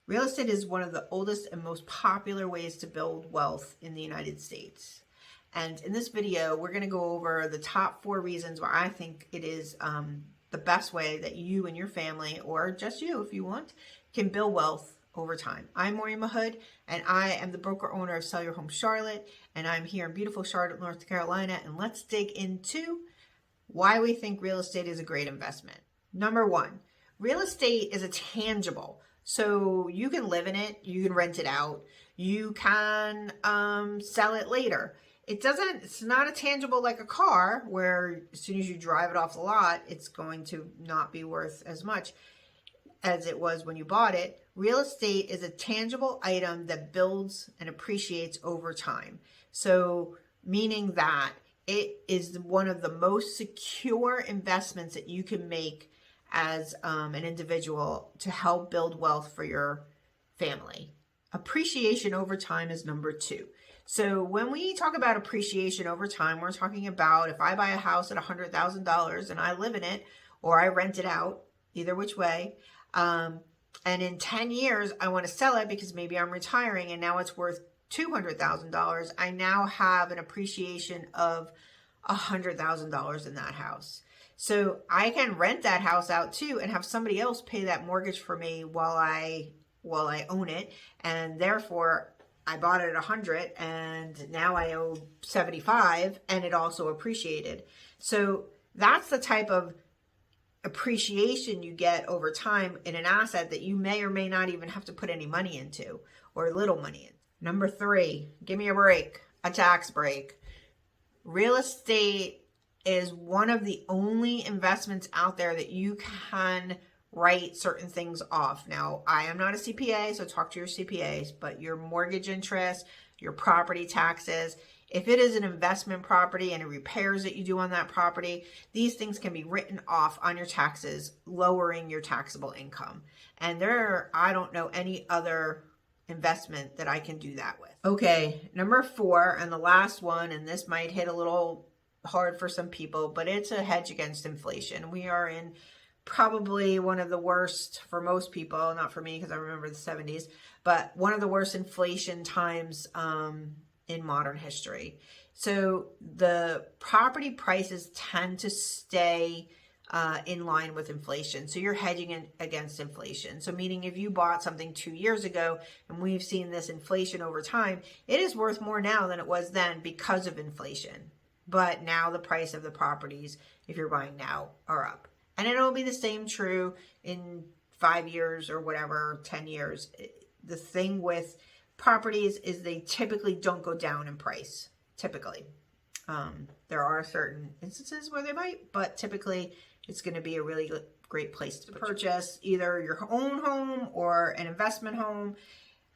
Real estate is one of the oldest and most popular ways to build wealth in the United States. And in this video, we're going to go over the top 4 reasons why I think it is the best way that you and your family, or just you if you want, can build wealth over time. I'm Maureen Mahood, and I am the broker owner of Sell Your Home Charlotte, and I'm here in beautiful Charlotte, North Carolina, and let's dig into why we think real estate is a great investment. Number 1, real estate is a tangible. So you can live in it, you can rent it out, you can sell it later. It's not a tangible like a car where as soon as you drive it off the lot, it's going to not be worth as much as it was when you bought it. Real estate is a tangible item that builds and appreciates over time. So meaning that it is one of the most secure investments that you can make as an individual to help build wealth for your family. Appreciation over time is number 2. So when we talk about appreciation over time, we're talking about if I buy a house at $100,000 and I live in it or I rent it out, either which way, and in 10 years I want to sell it because maybe I'm retiring and now it's worth $200,000, I now have an appreciation of $100,000 in that house. So I can rent that house out too and have somebody else pay that mortgage for me while I own it, and therefore I bought it at 100 and now I owe 75 and it also appreciated. So that's the type of appreciation you get over time in an asset that you may or may not even have to put any money into or little money in. Number 3, give me a break, a tax break. Real estate is one of the only investments out there that you can write certain things off. Now, I am not a CPA, so talk to your CPAs, but your mortgage interest, your property taxes, if it is an investment property and repairs that you do on that property, these things can be written off on your taxes, lowering your taxable income. And I don't know any other investment that I can do that with. Okay, number 4, and the last one, and this might hit a little hard for some people, but it's a hedge against inflation. We are in probably one of the worst for most people, not for me because I remember the 70s, but one of the worst inflation times in modern history. So the property prices tend to stay in line with inflation. So you're hedging against inflation. So meaning if you bought something 2 years ago and we've seen this inflation over time, it is worth more now than it was then because of inflation. But now the price of the properties, if you're buying now, are up. And it'll be the same true in 5 years or whatever, 10 years. The thing with properties is they typically don't go down in price, typically. There are certain instances where they might, but typically it's going to be a really great place to purchase either your own home or an investment home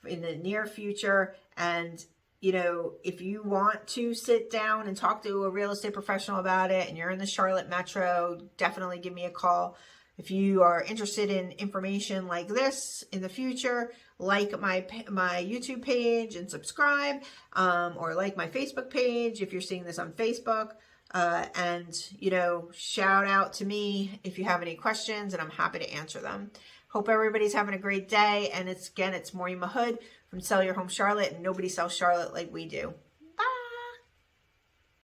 in the near future. And you know, if you want to sit down and talk to a real estate professional about it and you're in the Charlotte Metro, definitely give me a call. If you are interested in information like this in the future, like my YouTube page and subscribe, or like my Facebook page if you're seeing this on Facebook. And, you know, shout out to me if you have any questions and I'm happy to answer them. Hope everybody's having a great day. And it's Maureen Mahood from Sell Your Home Charlotte, and nobody sells Charlotte like we do.